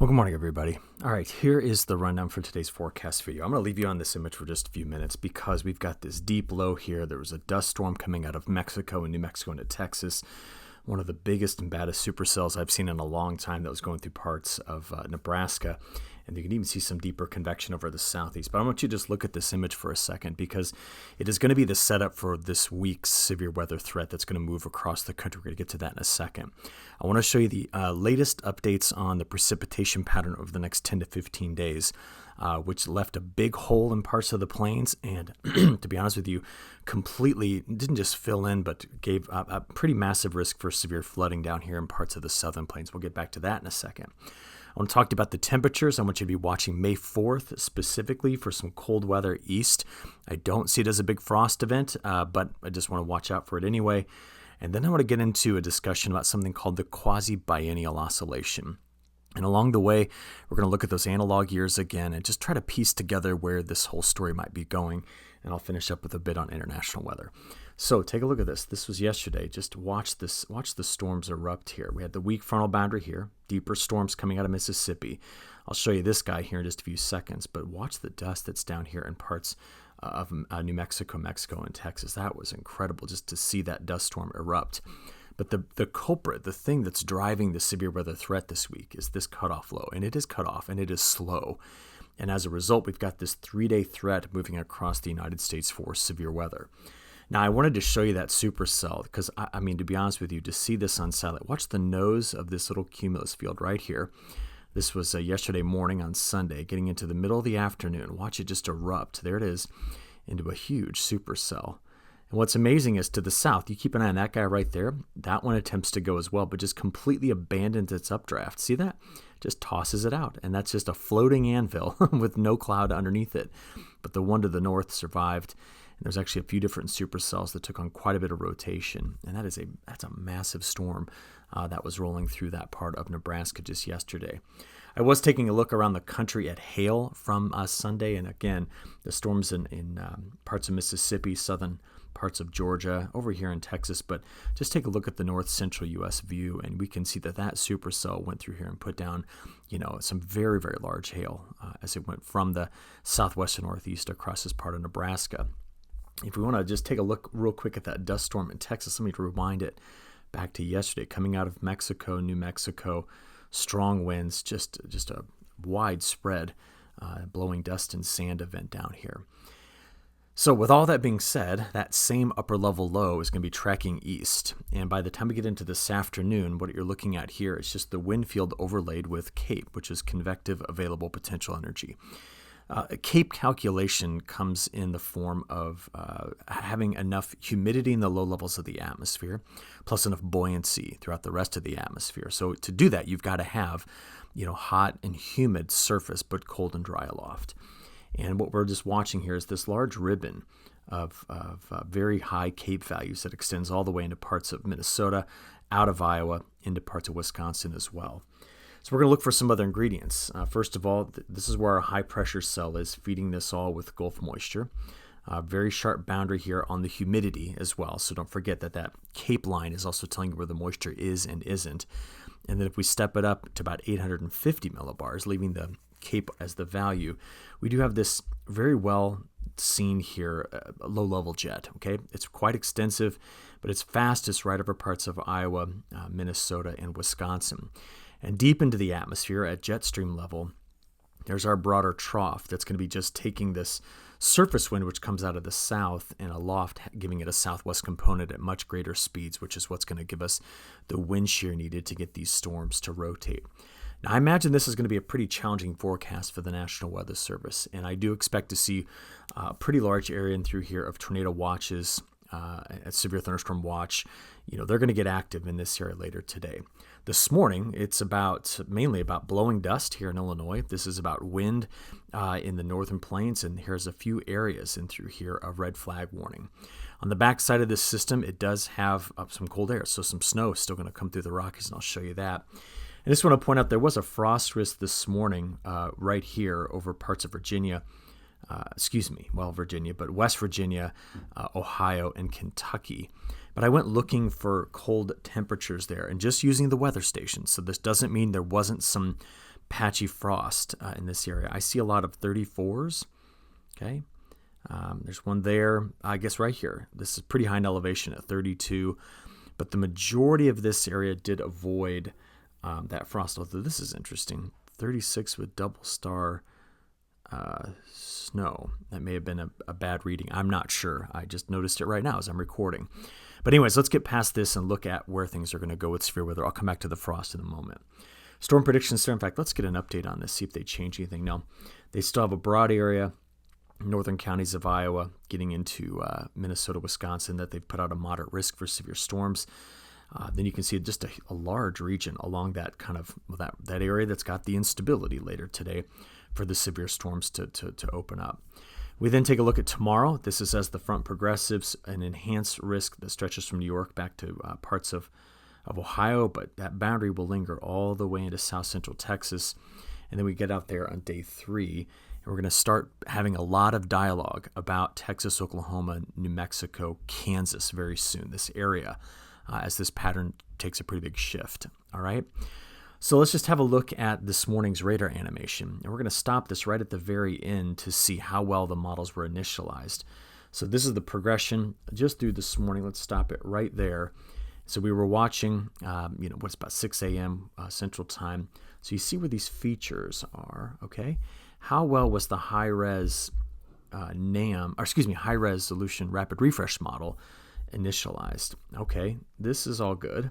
Well, good morning, everybody. All right, here is the rundown for today's forecast video. I'm going to leave you on this image for just a few minutes because we've got this deep low here. There was a dust storm coming out of Mexico and New Mexico into Texas, one of the biggest and baddest supercells I've seen in a long time that was going through parts of Nebraska. And you can even see some deeper convection over the southeast. But I want you to just look at this image for a second because it is going to be the setup for this week's severe weather threat that's going to move across the country. We're going to get to that in a second. I want to show you the latest updates on the precipitation pattern over the next 10 to 15 days, which left a big hole in parts of the plains and, to be honest with you, completely didn't just fill in, but gave a pretty massive risk for severe flooding down here in parts of the southern plains. We'll get back to that in a second. I want to talk about the temperatures. I want you to be watching May 4th specifically for some cold weather east. I don't see it as a big frost event, but I just want to watch out for it anyway. And then I want to get into a discussion about something called the quasi-biennial oscillation. And along the way, we're going to look at those analog years again and just try to piece together where this whole story might be going. And I'll finish up with a bit on international weather. So take a look at this. This was yesterday. Just watch this. Watch the storms erupt here. We had the weak frontal boundary here, deeper storms coming out of Mississippi. I'll show you this guy here in just a few seconds, but watch the dust that's down here in parts of New Mexico, and Texas. That was incredible just to see that dust storm erupt. But the culprit, the thing that's driving the severe weather threat this week is this cutoff low, and it is cut off, and it is slow. And as a result, we've got this 3-day threat moving across the United States for severe weather. Now, I wanted to show you that supercell because, I mean, to be honest with you, to see this on satellite, watch the nose of this little cumulus field right here. This was yesterday morning on Sunday, getting into the middle of the afternoon. Watch it just erupt. There it is, into a huge supercell. And what's amazing is to the south, you keep an eye on that guy right there. That one attempts to go as well, but just completely abandons its updraft. See that? Just tosses it out. And that's just a floating anvil with no cloud underneath it. But the one to the north survived. And there's actually a few different supercells that took on quite a bit of rotation. And that's a massive storm that was rolling through that part of Nebraska just yesterday. I was taking a look around the country at hail from Sunday. And again, the storms in parts of Mississippi, southern parts of Georgia, over here in Texas, but just take a look at the north central U.S. view, and we can see that supercell went through here and put down, some very, very large hail as it went from the southwest and northeast across this part of Nebraska. If we want to just take a look real quick at that dust storm in Texas, let me rewind it back to yesterday, coming out of Mexico, New Mexico, strong winds, just a widespread blowing dust and sand event down here. So with all that being said, that same upper level low is going to be tracking east. And by the time we get into this afternoon, what you're looking at here is just the wind field overlaid with CAPE, which is convective available potential energy. CAPE calculation comes in the form of having enough humidity in the low levels of the atmosphere, plus enough buoyancy throughout the rest of the atmosphere. So to do that, you've got to have, hot and humid surface, but cold and dry aloft. And what we're just watching here is this large ribbon of very high CAPE values that extends all the way into parts of Minnesota, out of Iowa, into parts of Wisconsin as well. So we're going to look for some other ingredients. First of all, this is where our high pressure cell is feeding this all with Gulf moisture. Very sharp boundary here on the humidity as well. So don't forget that CAPE line is also telling you where the moisture is and isn't. And then if we step it up to about 850 millibars, leaving the CAPE as the value, we do have this very well seen here low-level jet. Okay, it's quite extensive, but it's fastest right over parts of Iowa, Minnesota, and Wisconsin. And deep into the atmosphere at jet stream level, there's our broader trough that's going to be just taking this surface wind, which comes out of the south and aloft, giving it a southwest component at much greater speeds, which is what's going to give us the wind shear needed to get these storms to rotate. Now, I imagine this is going to be a pretty challenging forecast for the National Weather Service, and I do expect to see a pretty large area in through here of tornado watches, at severe thunderstorm watch. They're going to get active in this area later today. This morning, it's mainly about blowing dust here in Illinois. This is about wind in the northern plains, and here's a few areas in through here of red flag warning. On the back side of this system, it does have some cold air, so some snow is still going to come through the Rockies, and I'll show you that. I just want to point out there was a frost risk this morning right here over parts of Virginia, but West Virginia, Ohio, and Kentucky. But I went looking for cold temperatures there and just using the weather station. So this doesn't mean there wasn't some patchy frost in this area. I see a lot of 34s. Okay. There's one there, I guess right here. This is pretty high in elevation at 32, but the majority of this area did avoid that frost. Although this is interesting, 36 with double star snow. That may have been a bad reading. I'm not sure. I just noticed it right now as I'm recording. But anyways, let's get past this and look at where things are going to go with severe weather. I'll come back to the frost in a moment. Storm predictions there. In fact, let's get an update on this, see if they change anything. No, they still have a broad area, northern counties of Iowa, getting into Minnesota, Wisconsin, that they've put out a moderate risk for severe storms. Then you can see just a large region along that kind of that area that's got the instability later today for the severe storms to open up. We then take a look at tomorrow. This is as the front progresses, an enhanced risk that stretches from New York back to parts of Ohio, but that boundary will linger all the way into south central Texas. And then we get out there on day 3, and we're going to start having a lot of dialogue about Texas, Oklahoma, New Mexico, Kansas very soon, this area, as this pattern takes a pretty big shift. All right. So let's just have a look at this morning's radar animation. And we're going to stop this right at the very end to see how well the models were initialized. So this is the progression just through this morning. Let's stop it right there. So we were watching, what's about 6 a.m. Central Time. So you see where these features are, okay? How well was the high-res high resolution rapid refresh model initialized? Okay, this is all good.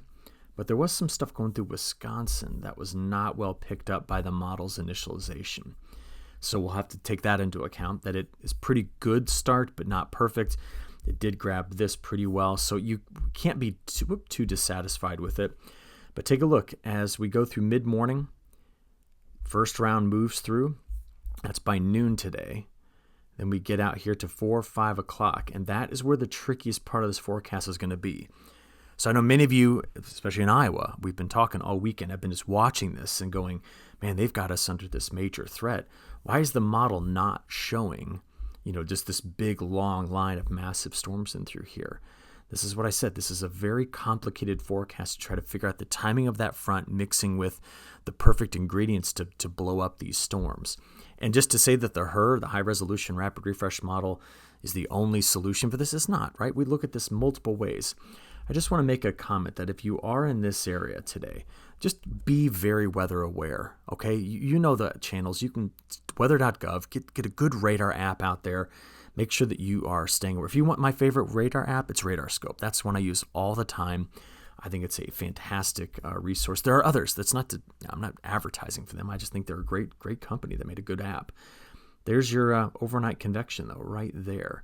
But there was some stuff going through Wisconsin that was not well picked up by the model's initialization. So we'll have to take that into account, that it is pretty good start, but not perfect. It did grab this pretty well, so you can't be too dissatisfied with it. But take a look as we go through mid-morning. First round moves through. That's by noon today. Then we get out here to 4 or 5 o'clock, and that is where the trickiest part of this forecast is going to be. So I know many of you, especially in Iowa, we've been talking all weekend. I've been just watching this and going, man, they've got us under this major threat. Why is the model not showing, just this big, long line of massive storms in through here? This is what I said. This is a very complicated forecast to try to figure out the timing of that front mixing with the perfect ingredients to blow up these storms. And just to say that the high-resolution rapid refresh model, is the only solution for this is not, right? We look at this multiple ways. I just want to make a comment that if you are in this area today, just be very weather aware, okay? You know the channels. You can, weather.gov, get a good radar app out there. Make sure that you are staying aware. If you want my favorite radar app, it's RadarScope. That's one I use all the time. I think it's a fantastic resource. There are others. I'm not advertising for them. I just think they're a great company that made a good app. There's your overnight convection, though, right there.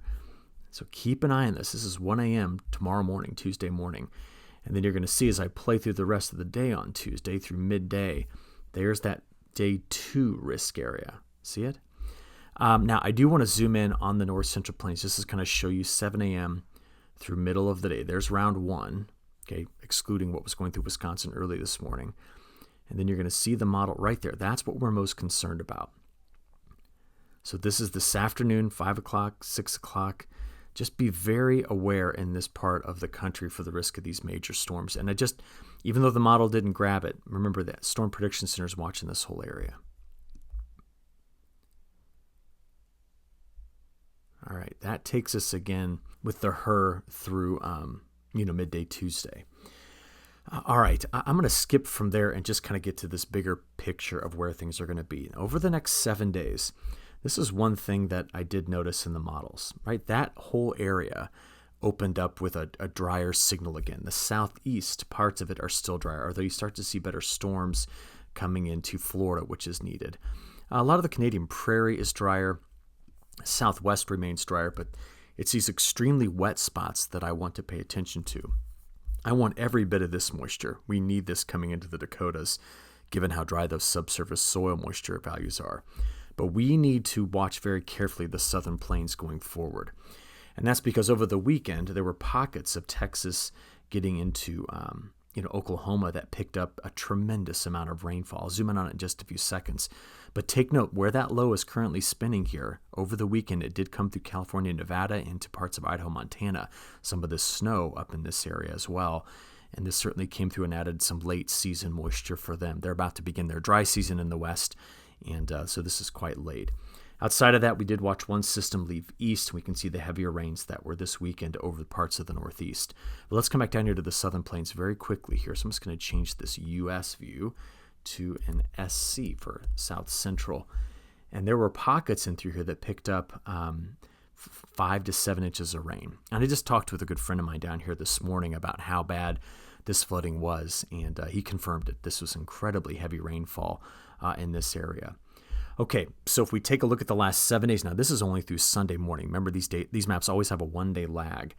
So keep an eye on this. This is 1 a.m. tomorrow morning, Tuesday morning. And then you're going to see as I play through the rest of the day on Tuesday through midday, there's that day 2 risk area. See it? Now, I do want to zoom in on the north central plains just to kind of show you 7 a.m. through middle of the day. There's round 1, okay, excluding what was going through Wisconsin early this morning. And then you're going to see the model right there. That's what we're most concerned about. So this is this afternoon, 5 o'clock, 6 o'clock. Just be very aware in this part of the country for the risk of these major storms. And even though the model didn't grab it, remember that Storm Prediction Center is watching this whole area. All right, that takes us again with the HER through, midday Tuesday. All right, I'm going to skip from there and just kind of get to this bigger picture of where things are going to be. Over the next 7 days, this is one thing that I did notice in the models, right? That whole area opened up with a drier signal again. The southeast parts of it are still drier, although you start to see better storms coming into Florida, which is needed. A lot of the Canadian prairie is drier. Southwest remains drier, but it's these extremely wet spots that I want to pay attention to. I want every bit of this moisture. We need this coming into the Dakotas, given how dry those subsurface soil moisture values are. But we need to watch very carefully the southern plains going forward. And that's because over the weekend, there were pockets of Texas getting into Oklahoma that picked up a tremendous amount of rainfall. I'll zoom in on it in just a few seconds. But take note, where that low is currently spinning here, over the weekend, it did come through California, Nevada, into parts of Idaho, Montana. Some of the snow up in this area as well. And this certainly came through and added some late season moisture for them. They're about to begin their dry season in the west, and so this is quite late. Outside of that, we did watch one system leave east. We can see the heavier rains that were this weekend over the parts of the northeast. But let's come back down here to the southern plains very quickly here. So I'm just going to change this U.S. view to an SC for south central. And there were pockets in through here that picked up 5 to 7 inches of rain. And I just talked with a good friend of mine down here this morning about how bad this flooding was, and he confirmed it. This was incredibly heavy rainfall in this area. Okay, so if we take a look at the last 7 days, now this is only through Sunday morning. Remember, these maps always have a 1-day lag.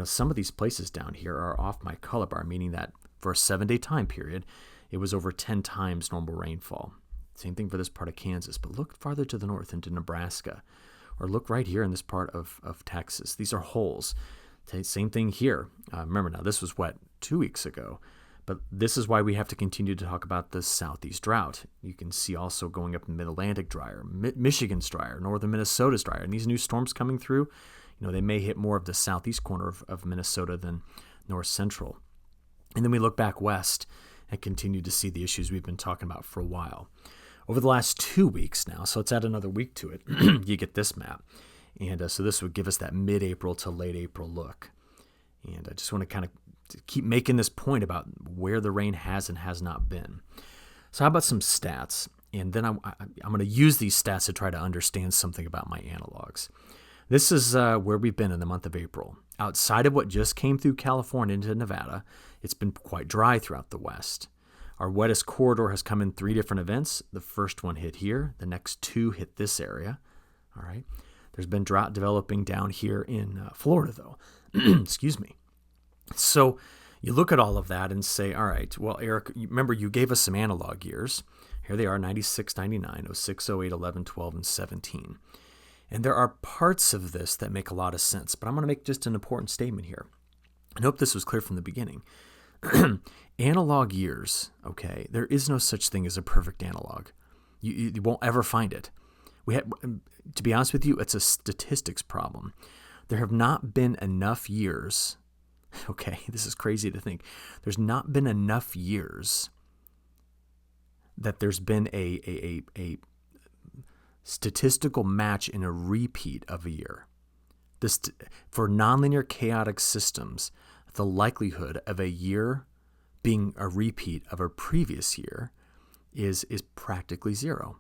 Some of these places down here are off my color bar, meaning that for a 7-day time period, it was over 10 times normal rainfall. Same thing for this part of Kansas, but look farther to the north into Nebraska, or look right here in this part of Texas. These are holes. Same thing here. Remember, now this was wet 2 weeks ago. But this is why we have to continue to talk about the southeast drought. You can see also going up mid-Atlantic drier, Michigan's drier, northern Minnesota's drier. And these new storms coming through, they may hit more of the southeast corner of Minnesota than north central. And then we look back west and continue to see the issues we've been talking about for a while. Over the last 2 weeks now, so let's add another week to it, you get this map. And so this would give us that mid-April to late April look. And I just want to kind of keep making this point about where the rain has and has not been. So how about some stats? And then I'm going to use these stats to try to understand something about my analogs. This is where we've been in the month of April. Outside of what just came through California into Nevada, it's been quite dry throughout the west. Our wettest corridor has come in 3 different events. The first one hit here. The next 2 hit this area. All right. There's been drought developing down here in Florida, though. Excuse me. So you look at all of that and say, all right, well, Eric, remember you gave us some analog years. Here they are, 96, 99, 06, 08, 11, 12, and 17. And there are parts of this that make a lot of sense, but I'm going to make just an important statement here. I hope this was clear from the beginning. Analog years, okay, there is no such thing as a perfect analog. You won't ever find it. To be honest with you, it's a statistics problem. There have not been enough years. Okay, this is crazy to think. There's not been enough years that there's been a statistical match in a repeat of a year. For nonlinear chaotic systems, the likelihood of a year being a repeat of a previous year is practically zero.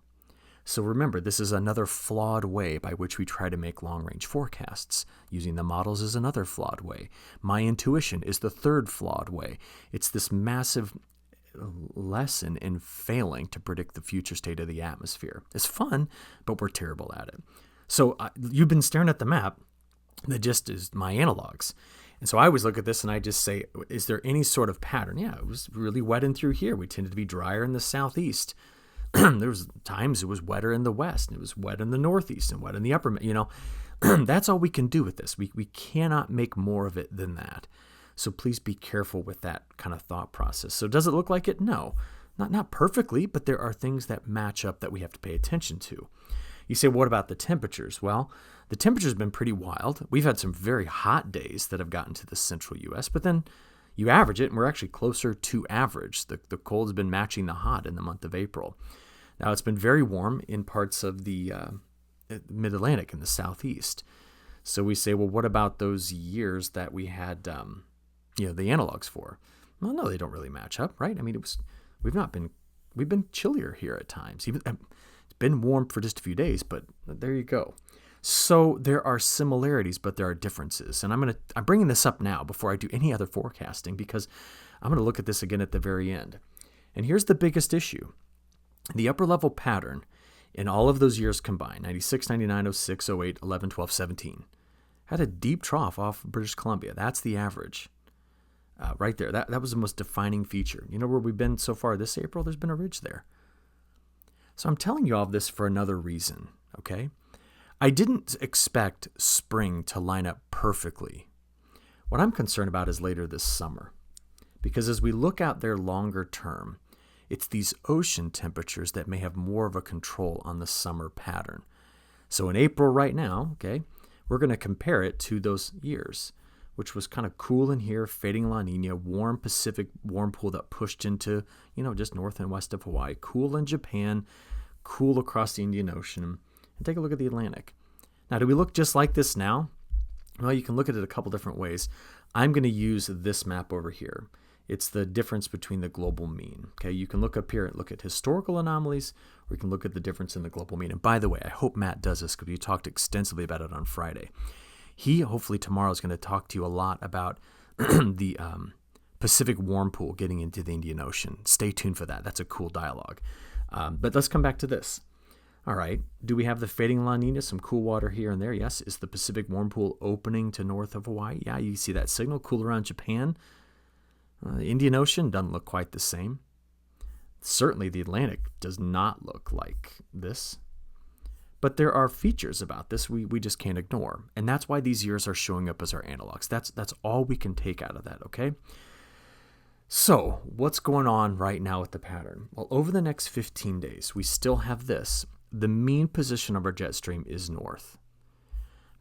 So remember, this is another flawed way by which we try to make long-range forecasts. Using the models is another flawed way. My intuition is the third flawed way. It's this massive lesson in failing to predict the future state of the atmosphere. It's fun, but we're terrible at it. So you've been staring at the map that just is my analogs. And so I always look at this and I just say, is there any sort of pattern? Yeah, it was really wet in through here. We tended to be drier in the southeast. There was times it was wetter in the west, and it was wet in the northeast and wet in the upper, that's all we can do with this. We cannot make more of it than that. So please be careful with that kind of thought process. So does it look like it? No, not perfectly, but there are things that match up that we have to pay attention to. You say, what about the temperatures? Well, the temperature's been pretty wild. We've had some very hot days that have gotten to the central U.S., but then you average it, and we're actually closer to average. The cold has been matching the hot in the month of April. Now, it's been very warm in parts of the mid-Atlantic and the southeast. So we say, well, what about those years that we had, the analogs for? Well, no, they don't really match up, right? I mean, we've been chillier here at times. It's been warm for just a few days, but there you go. So there are similarities, but there are differences. And I'm bringing this up now before I do any other forecasting because I'm going to look at this again at the very end. And here's the biggest issue. The upper level pattern in all of those years combined, 96, 99, 06, 08, 11, 12, 17, had a deep trough off British Columbia. That's the average right there. That was the most defining feature. You know where we've been so far this April? There's been a ridge there. So I'm telling you all of this for another reason, okay? I didn't expect spring to line up perfectly. What I'm concerned about is later this summer, because as we look out there longer term, it's these ocean temperatures that may have more of a control on the summer pattern. So in April right now, okay, we're going to compare it to those years. which was kind of cool in here, fading La Nina, warm Pacific warm pool that pushed into, just north and west of Hawaii, cool in Japan, cool across the Indian Ocean. And take a look at the Atlantic. Now, do we look just like this now? Well, you can look at it a couple different ways. I'm going to use this map over here. It's the difference between the global mean. Okay, you can look up here and look at historical anomalies, or you can look at the difference in the global mean. And by the way, I hope Matt does this because we talked extensively about it on Friday. He hopefully tomorrow is going to talk to you a lot about the Pacific warm pool getting into the Indian Ocean. Stay tuned for that. That's a cool dialogue. But let's come back to this. All right, do we have the fading La Nina, some cool water here and there? Yes. Is the Pacific warm pool opening to north of Hawaii? Yeah, you see that signal, cool around Japan. The Indian Ocean doesn't look quite the same. Certainly the Atlantic does not look like this. But there are features about this we just can't ignore. And that's why these years are showing up as our analogs. That's all we can take out of that, okay? So what's going on right now with the pattern? Well, over the next 15 days, we still have this. The mean position of our jet stream is north.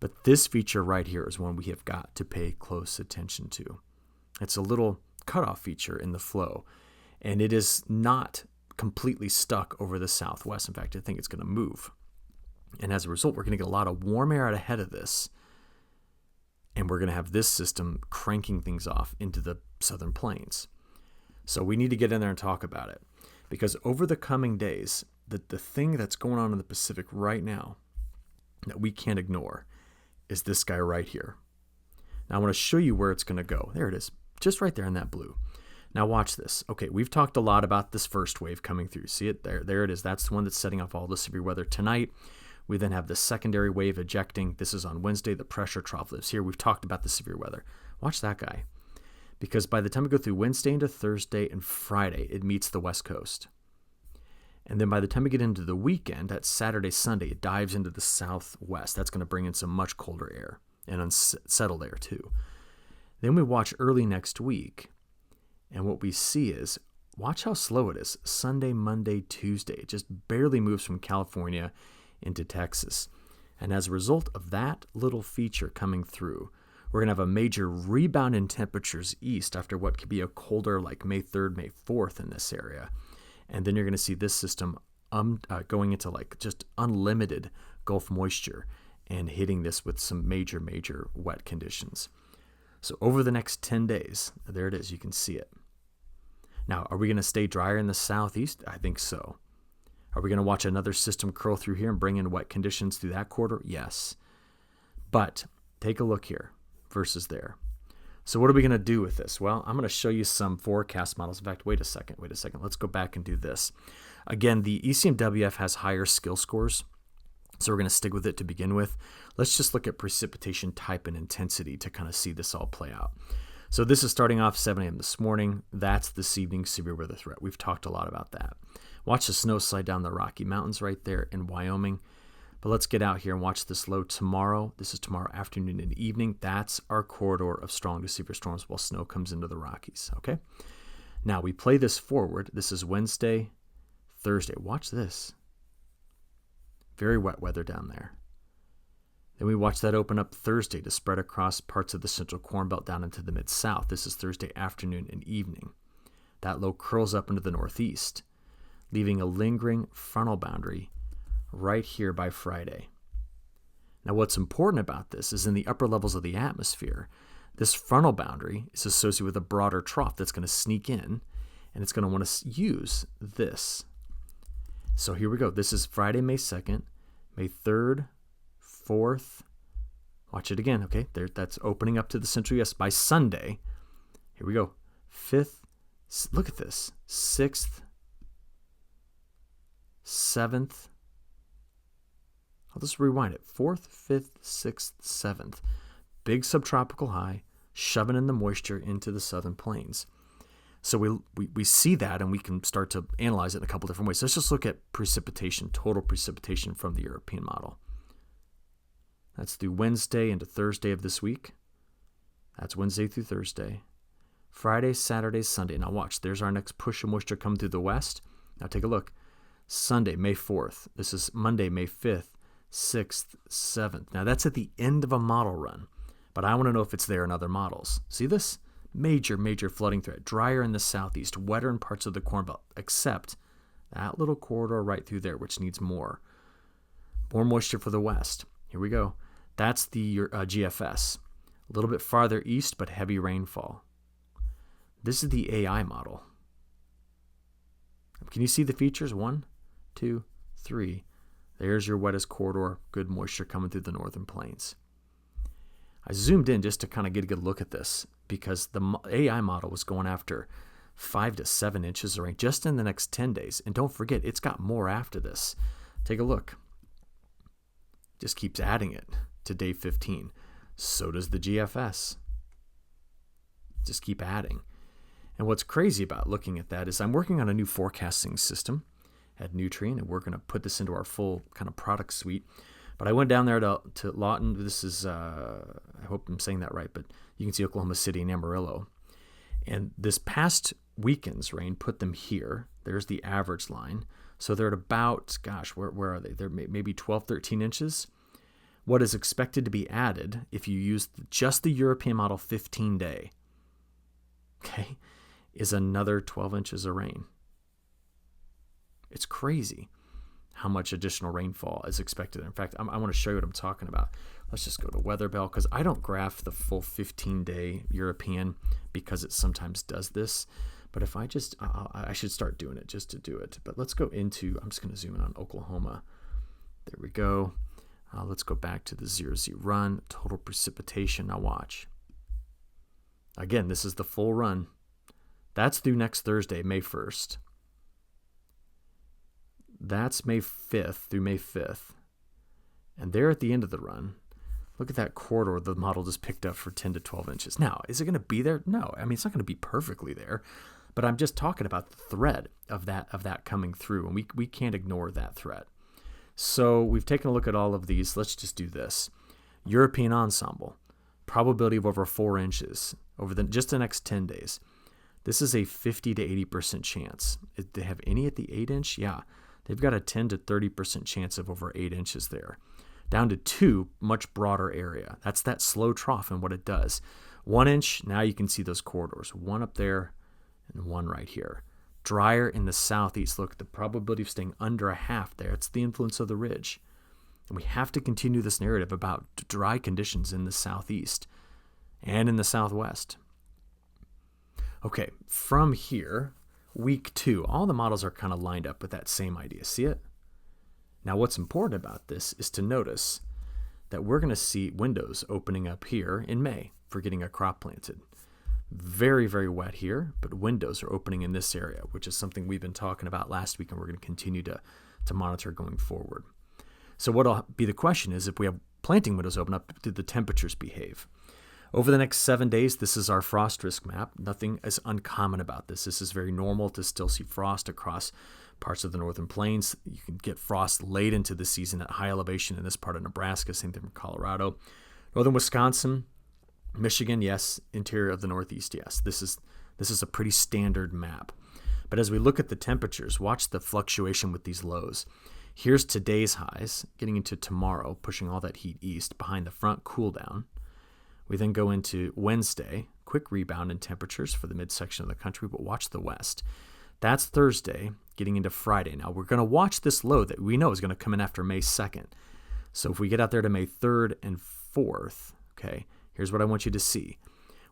But this feature right here is one we have got to pay close attention to. It's a little cutoff feature in the flow, and it is not completely stuck over the southwest. In fact, I think it's going to move. And as a result, we're going to get a lot of warm air out ahead of this, and we're going to have this system cranking things off into the southern plains. So we need to get in there and talk about it, because over the coming days, the thing that's going on in the Pacific right now that we can't ignore is this guy right here. Now I want to show you where it's going to go. There it is, just right there in that blue. Now watch this. Okay, we've talked a lot about this first wave coming through. See it there? There it is. That's the one that's setting off all the severe weather tonight. We then have the secondary wave ejecting. This is on Wednesday. The pressure trough lives here. We've talked about the severe weather. Watch that guy. Because by the time we go through Wednesday into Thursday and Friday, it meets the West Coast. And then by the time we get into the weekend, that's Saturday, Sunday, it dives into the southwest. That's going to bring in some much colder air and unsettled air too. Then we watch early next week, and what we see is, watch how slow it is. Sunday, Monday, Tuesday. It just barely moves from California into Texas. And as a result of that little feature coming through, we're going to have a major rebound in temperatures east after what could be a colder like May 3rd, May 4th in this area. And then you're going to see this system going into like just unlimited Gulf moisture and hitting this with some major, major wet conditions. So over the next 10 days, there it is. You can see it. Now, are we going to stay drier in the southeast? I think so. Are we going to watch another system curl through here and bring in wet conditions through that quarter? Yes. But take a look here versus there. So what are we going to do with this? Well, I'm going to show you some forecast models. In fact, wait a second. Let's go back and do this. Again, the ECMWF has higher skill scores, so we're going to stick with it to begin with. Let's just look at precipitation type and intensity to kind of see this all play out. So this is starting off 7 a.m. this morning. That's this evening's severe weather threat. We've talked a lot about that. Watch the snow slide down the Rocky Mountains right there in Wyoming. But let's get out here and watch this low tomorrow. This is tomorrow afternoon and evening. That's our corridor of strong to severe storms while snow comes into the Rockies, okay? Now, we play this forward. This is Wednesday, Thursday. Watch this. Very wet weather down there. Then we watch that open up Thursday to spread across parts of the central Corn Belt down into the Mid-South. This is Thursday afternoon and evening. That low curls up into the northeast, leaving a lingering frontal boundary right here by Friday. Now, what's important about this is in the upper levels of the atmosphere, this frontal boundary is associated with a broader trough that's going to sneak in, and it's going to want to use this. So here we go. This is Friday, May 2nd, May 3rd, 4th. Watch it again, okay? There, that's opening up to the central U.S. by Sunday. Here we go. 5th. Look at this. 6th. 7th. I'll just rewind it. 4th, 5th, 6th, 7th. Big subtropical high, shoving in the moisture into the southern plains. So we see that, and we can start to analyze it in a couple different ways. Let's just look at precipitation, total precipitation from the European model. That's through Wednesday into Thursday of this week. That's Wednesday through Thursday. Friday, Saturday, Sunday. Now watch, there's our next push of moisture coming through the west. Now take a look. Sunday, May 4th. This is Monday, May 5th. 6th, 7th. Now that's at the end of a model run. but I want to know if it's there in other models. See this? Major flooding threat. Drier in the southeast, wetter in parts of the Corn Belt, except that little corridor right through there, which needs more. More moisture for the west. Here we go. That's the GFS. A little bit farther east, but heavy rainfall. This is the AI model. Can you see the features? 1, 2, 3. There's your wettest corridor. Good moisture coming through the northern plains. I zoomed in just to kind of get a good look at this because the AI model was going after 5 to 7 inches of rain just in the next 10 days. And don't forget, it's got more after this. Take a look. Just keeps adding it to day 15. So does the GFS. Just keep adding. And what's crazy about looking at that is I'm working on a new forecasting system at Nutrien, and we're going to put this into our full kind of product suite. But I went down there to Lawton. This is, I hope I'm saying that right, but you can see Oklahoma City and Amarillo. And this past weekend's rain put them here. There's the average line. So they're at about, gosh, where are they? They're maybe 12, 13 inches. What is expected to be added if you use just the European model 15-day, okay, is another 12 inches of rain. It's crazy how much additional rainfall is expected. In fact, I want to show you what I'm talking about. Let's just go to Weather Bell because I don't graph the full 15-day European because it sometimes does this. But if I just, I should start doing it just to do it. But let's go into, I'm just going to zoom in on Oklahoma. There we go. Let's go back to the 0Z run, total precipitation. Now watch. Again, this is the full run. That's through next Thursday, May 1st. That's May 5th through May 5th. And there at the end of the run, look at that corridor the model just picked up for 10 to 12 inches. Now, is it going to be there? No. I mean, it's not going to be perfectly there. But I'm just talking about the threat of that coming through. And we can't ignore that threat. So we've taken a look at all of these. Let's just do this. European ensemble, probability of over 4 inches over just the next 10 days. This is a 50 to 80% chance. If they have any at the 8 inch, yeah, they've got a 10 to 30% chance of over 8 inches there. Down to 2, much broader area. That's that slow trough and what it does. 1 inch, now you can see those corridors. 1 up there and 1 right here. Drier in the southeast. Look, the probability of staying under a half there. It's the influence of the ridge. And we have to continue this narrative about dry conditions in the southeast and in the southwest. Okay, from here, week 2, all the models are kind of lined up with that same idea. See it? Now, what's important about this is to notice that we're going to see windows opening up here in May for getting a crop planted. Very, very wet here, but windows are opening in this area, which is something we've been talking about last week, and we're going to continue to monitor going forward. So what'll be the question is, if we have planting windows open up, do the temperatures behave? Over the next 7 days, this is our frost risk map. Nothing is uncommon about this. This is very normal to still see frost across parts of the northern plains. You can get frost late into the season at high elevation in this part of Nebraska, same thing for Colorado. Northern Wisconsin, Michigan, yes. Interior of the Northeast, yes. This is a pretty standard map. But as we look at the temperatures, watch the fluctuation with these lows. Here's today's highs, getting into tomorrow, pushing all that heat east. Behind the front, cool down. We then go into Wednesday, quick rebound in temperatures for the midsection of the country, but watch the west. That's Thursday, getting into Friday. Now, we're going to watch this low that we know is going to come in after May 2nd. So if we get out there to May 3rd and 4th, okay, here's what I want you to see.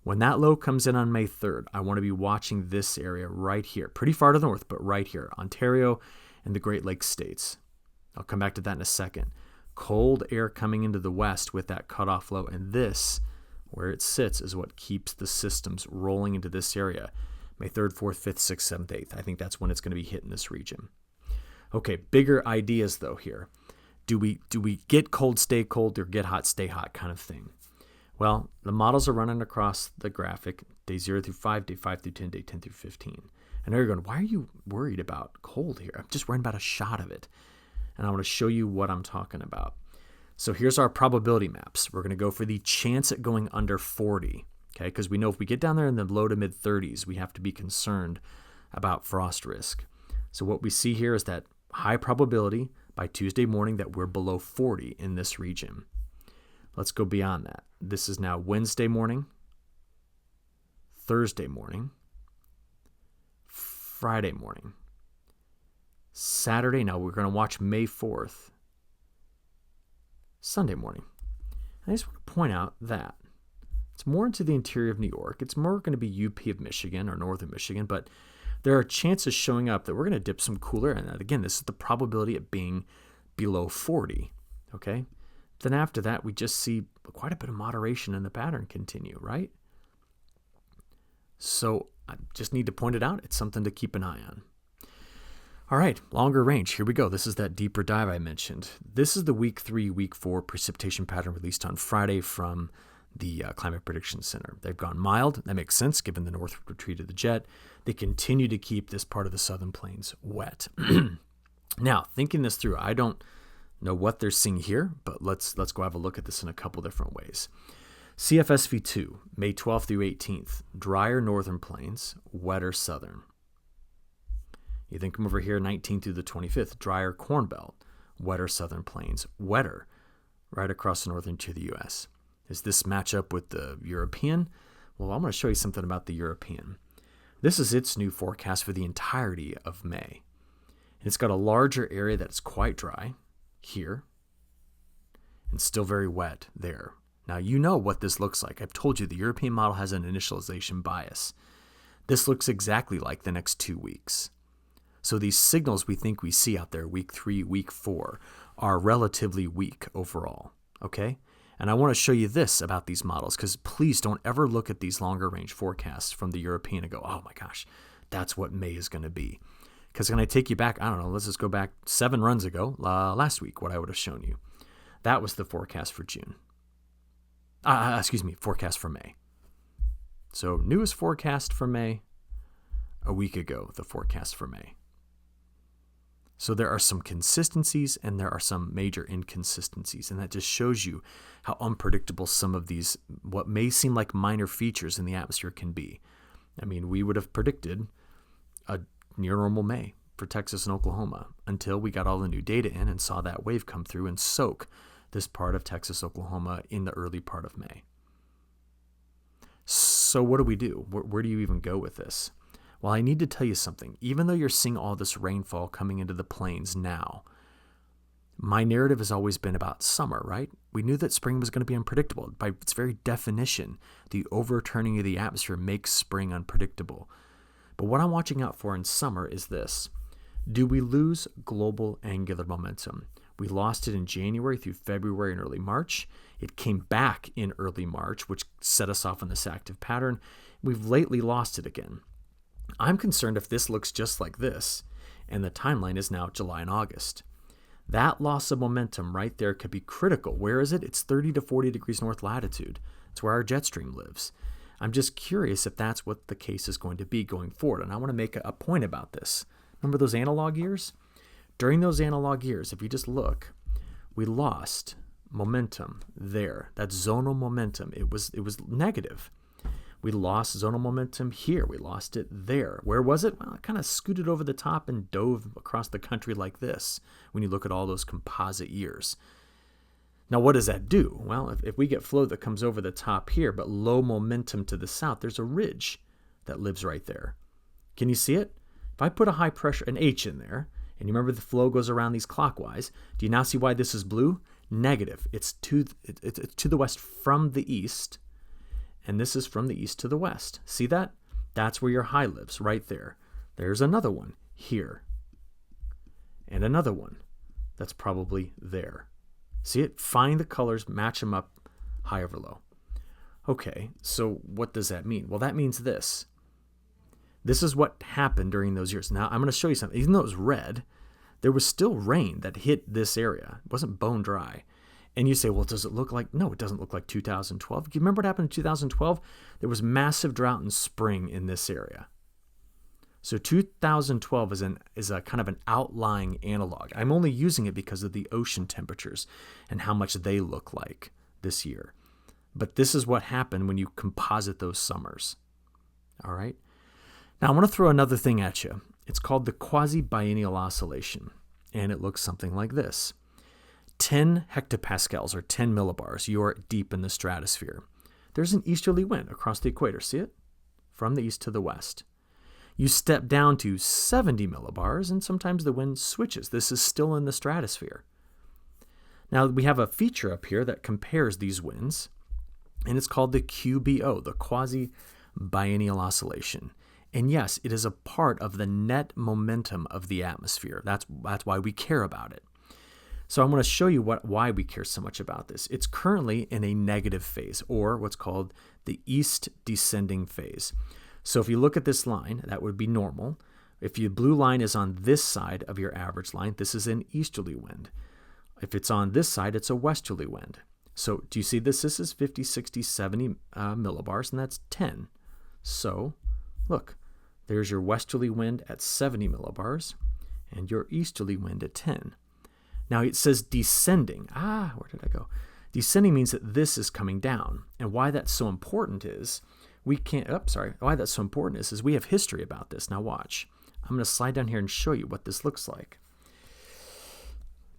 When that low comes in on May 3rd, I want to be watching this area right here, pretty far to the north, but right here, Ontario and the Great Lakes states. I'll come back to that in a second. Cold air coming into the west with that cutoff low, and this, where it sits, is what keeps the systems rolling into this area. May 3rd, 4th, 5th, 6th, 7th, 8th. I think that's when it's going to be hitting this region. Okay, bigger ideas though here. Do we get cold, stay cold, or get hot, stay hot kind of thing? Well, the models are running across the graphic, day 0 through 5, day 5 through 10, day 10 through 15. And now you're going, why are you worried about cold here? I'm just worried about a shot of it. And I want to show you what I'm talking about. So here's our probability maps. We're going to go for the chance at going under 40, okay? Because we know if we get down there in the low to mid 30s, we have to be concerned about frost risk. So what we see here is that high probability by Tuesday morning that we're below 40 in this region. Let's go beyond that. This is now Wednesday morning, Thursday morning, Friday morning, Saturday. Now we're going to watch May 4th, Sunday morning. I just want to point out that it's more into the interior of New York. It's more going to be UP of Michigan or northern Michigan, but there are chances showing up that we're going to dip some cooler. And again, this is the probability of being below 40, okay? Then after that, we just see quite a bit of moderation in the pattern continue, right? So I just need to point it out. It's something to keep an eye on. All right, longer range. Here we go. This is that deeper dive I mentioned. This is the week 3, week 4 precipitation pattern released on Friday from the Climate Prediction Center. They've gone mild. That makes sense given the northward retreat of the jet. They continue to keep this part of the southern plains wet. Now, thinking this through, I don't know what they're seeing here, but let's go have a look at this in a couple different ways. CFSV2, May 12th through 18th, drier northern plains, wetter southern. You then come over here, 19th through the 25th, drier Corn Belt, wetter southern plains, wetter right across the northern to the U.S. Does this match up with the European? Well, I'm going to show you something about the European. This is its new forecast for the entirety of May. And it's got a larger area that's quite dry here and still very wet there. Now, you know what this looks like. I've told you the European model has an initialization bias. This looks exactly like the next 2 weeks. So these signals we think we see out there, week 3, week 4, are relatively weak overall, okay? And I want to show you this about these models, because please don't ever look at these longer range forecasts from the European and go, oh my gosh, that's what May is going to be. Because when I take you back, I don't know, let's just go back 7 runs ago, last week, what I would have shown you. That was the forecast for June. Forecast for May. So newest forecast for May, a week ago, the forecast for May. So there are some consistencies and there are some major inconsistencies, and that just shows you how unpredictable some of these, what may seem like minor features in the atmosphere can be. I mean, we would have predicted a near normal May for Texas and Oklahoma until we got all the new data in and saw that wave come through and soak this part of Texas, Oklahoma in the early part of May. So what do? Where do you even go with this? Well, I need to tell you something. Even though you're seeing all this rainfall coming into the plains now, my narrative has always been about summer, right? We knew that spring was going to be unpredictable. By its very definition, the overturning of the atmosphere makes spring unpredictable. But what I'm watching out for in summer is this. Do we lose global angular momentum? We lost it in January through February and early March. It came back in early March, which set us off on this active pattern. We've lately lost it again. I'm concerned if this looks just like this, and the timeline is now July and August. That loss of momentum right there could be critical. Where is it? It's 30 to 40 degrees north latitude. It's where our jet stream lives. I'm just curious if that's what the case is going to be going forward, and I want to make a point about this. Remember those analog years? During those analog years, if you just look, we lost momentum there. That zonal momentum, it was negative. We lost zonal momentum here. We lost it there. Where was it? Well, it kind of scooted over the top and dove across the country like this when you look at all those composite years. Now, what does that do? Well, if we get flow that comes over the top here, but low momentum to the south, there's a ridge that lives right there. Can you see it? If I put a high pressure, an H in there, and you remember the flow goes around these clockwise, do you now see why this is blue? Negative. It's to the west from the east, and this is from the east to the west. See that? That's where your high lives, right there. There's another one here, and another one that's probably there. See it? Find the colors, match them up, high over low. Okay, so what does that mean? Well, that means this. This is what happened during those years. Now, I'm going to show you something. Even though it was red, there was still rain that hit this area. It wasn't bone dry. And you say, well, does it look like? No, it doesn't look like 2012. Do you remember what happened in 2012? There was massive drought in spring in this area. So 2012 is a kind of an outlying analog. I'm only using it because of the ocean temperatures and how much they look like this year. But this is what happened when you composite those summers. All right. Now, I want to throw another thing at you. It's called the quasi-biennial oscillation, and it looks something like this. 10 hectopascals or 10 millibars, you're deep in the stratosphere. There's an easterly wind across the equator. See it? From the east to the west. You step down to 70 millibars, and sometimes the wind switches. This is still in the stratosphere. Now, we have a feature up here that compares these winds, and it's called the QBO, the quasi-biennial oscillation. And yes, it is a part of the net momentum of the atmosphere. That's why we care about it. So I'm going to show you why we care so much about this. It's currently in a negative phase, or what's called the east descending phase. So if you look at this line, that would be normal. If your blue line is on this side of your average line, this is an easterly wind. If it's on this side, it's a westerly wind. So do you see this? This is 50, 60, 70 millibars, and that's 10. So look, there's your westerly wind at 70 millibars and your easterly wind at 10. Now it says descending. Where did I go? Descending means that this is coming down. And why that's so important is we have history about this. Now watch. I'm going to slide down here and show you what this looks like.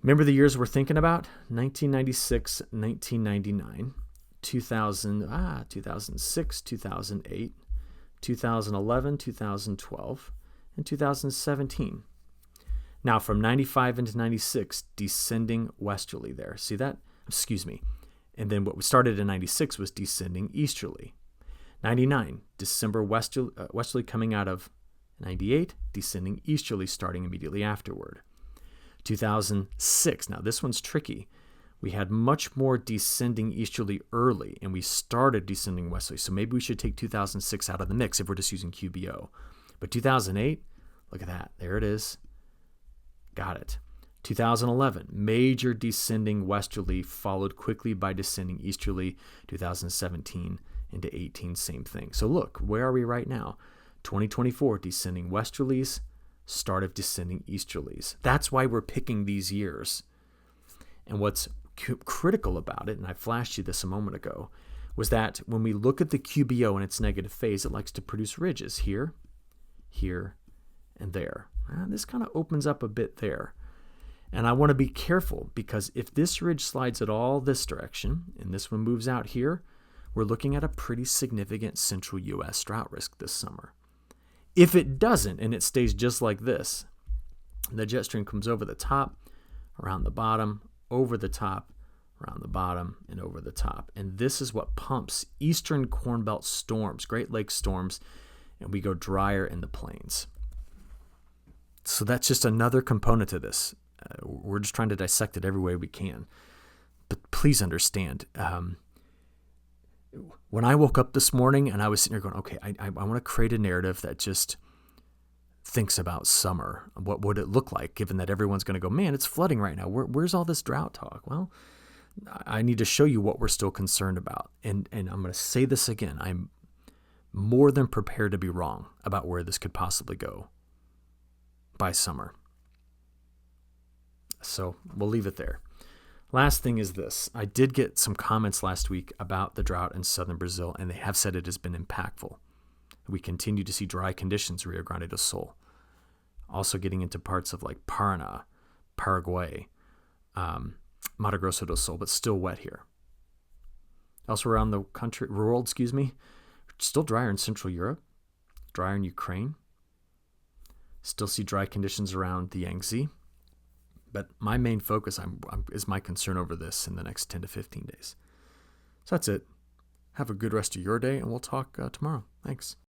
Remember the years we're thinking about? 1996, 1999, 2006, 2008, 2011, 2012, and 2017. Now from 95 into 96, descending westerly there. See that? Excuse me. And then what we started in 96 was descending easterly. 99, December westerly coming out of 98, descending easterly starting immediately afterward. 2006, now this one's tricky. We had much more descending easterly early, and we started descending westerly. So maybe we should take 2006 out of the mix if we're just using QBO. But 2008, look at that. There it is. Got it. 2011, major descending westerly, followed quickly by descending easterly. 2017 into 18, same thing. So look, where are we right now? 2024, descending westerlies, start of descending easterlies. That's why we're picking these years. And what's critical about it, and I flashed you this a moment ago, was that when we look at the QBO in its negative phase, it likes to produce ridges here, here, and there. This kind of opens up a bit there. And I want to be careful because if this ridge slides at all this direction, and this one moves out here, we're looking at a pretty significant central U.S. drought risk this summer. If it doesn't, and it stays just like this, the jet stream comes over the top, around the bottom, over the top, around the bottom, and over the top. And this is what pumps eastern Corn Belt storms, Great Lakes storms, and we go drier in the plains. So that's just another component to this. We're just trying to dissect it every way we can. But please understand, when I woke up this morning and I was sitting here going, okay, I want to create a narrative that just thinks about summer. What would it look like given that everyone's going to go, man, it's flooding right now. Where's all this drought talk? Well, I need to show you what we're still concerned about. And I'm going to say this again. I'm more than prepared to be wrong about where this could possibly go by summer. So we'll leave it there. Last thing is this. I did get some comments last week about the drought in southern Brazil, and they have said it has been impactful. We continue to see dry conditions in Rio Grande do Sul. Also getting into parts of like Paraná, Paraguay, Mato Grosso do Sul, but still wet here. Elsewhere around the world, still drier in Central Europe, drier in Ukraine. Still see dry conditions around the Yangtze. But my main focus is my concern over this in the next 10 to 15 days. So that's it. Have a good rest of your day, and we'll talk tomorrow. Thanks.